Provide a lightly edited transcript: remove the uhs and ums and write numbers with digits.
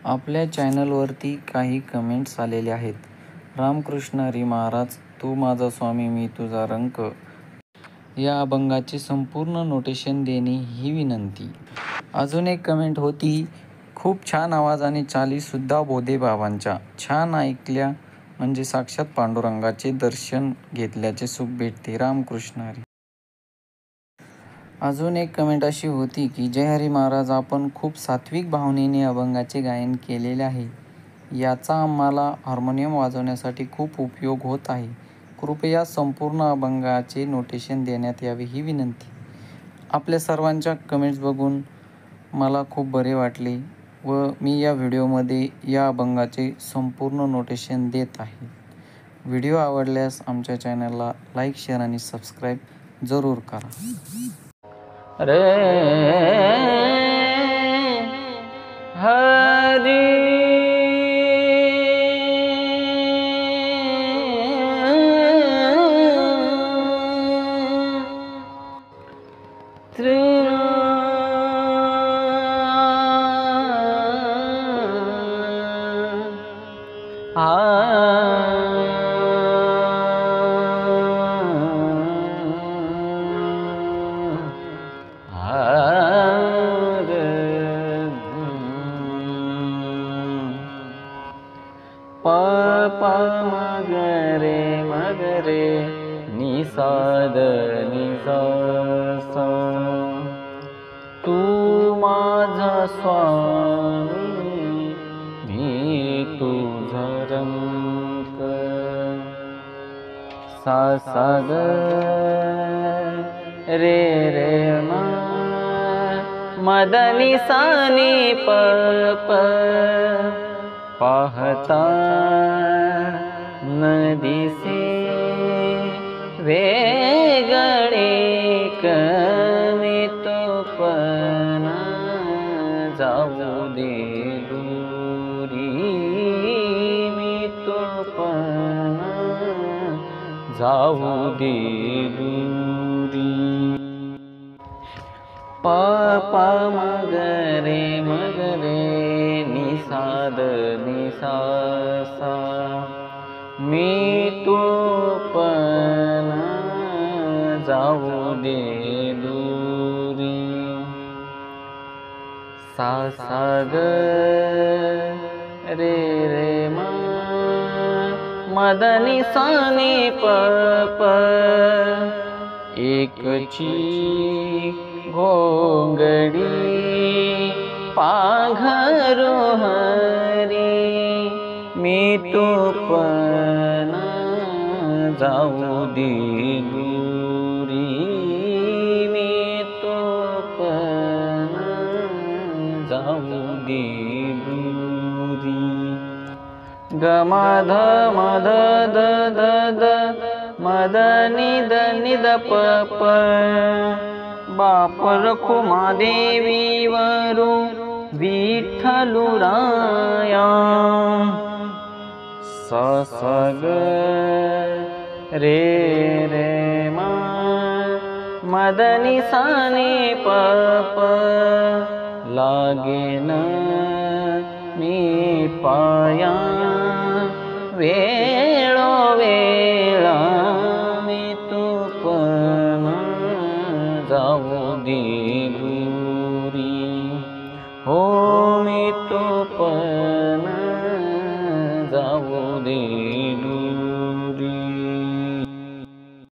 आपल्या चॅनलवरती काही कमेंट्स आलेले आहेत. रामकृष्ण हरी महाराज, तू माझा स्वामी मी तुझा रंक या अभंगाचे संपूर्ण नोटेशन देणे ही विनंती. अजून एक कमेंट होती, खूप छान आवाज आणि चालीसुद्धा बोधे बाबांच्या छान ऐकल्या म्हणजे साक्षात पांडुरंगाचे दर्शन घेतल्याचे सुख भेटते. रामकृष्ण हरी. अजून एक कमेंट अशी होती की जय हरी महाराज, आपण खूप सात्विक भावनेने अभंगाचे गायन केलेले आहे. याचा आम्हाला हार्मोनियम वाजवण्यासाठी खूप उपयोग होत आहे. कृपया संपूर्ण अभंगाचे नोटेशन देण्यात यावे ही विनंती. आपल्या सर्वांच्या कमेंट्स बघून मला खूप बरे वाटले व मी या व्हिडिओमध्ये या अभंगाचे संपूर्ण नोटेशन देत आहे. व्हिडिओ आवडल्यास आमच्या चॅनलला लाईक, शेअर आणि सबस्क्राईब जरूर करा. रे हरी प प मगरे निसाद निसा सा. तू माझा स्वामी मी तुझा रंक. सा सा ग रे रे मा मदनी सानी प प. पाहता नदीसे वेगळे कमी तो पण जाऊ दे दूरी मी तो पण जाऊ दे दूरी. प प मगरे निसाद निसा सा. मी तू पण जाऊ दे दूरी. सा सा ग रे रे मा मदनी सानी प प. एकची घोंगडी पांघरू हरी मी तू पण जाऊ दे दूरी मी तू पण जाऊ दे दूरी. ग मध मध द द द मद निद निद प प. बाप रखुमा देवी वरू विठ्ठलू राया. स स ग रे रे मा मदनी सानी प प. लागेन मी पाया वेळो वेळा मी तू पण जाऊ दे दूरी. हो मी तो पण जाऊ दे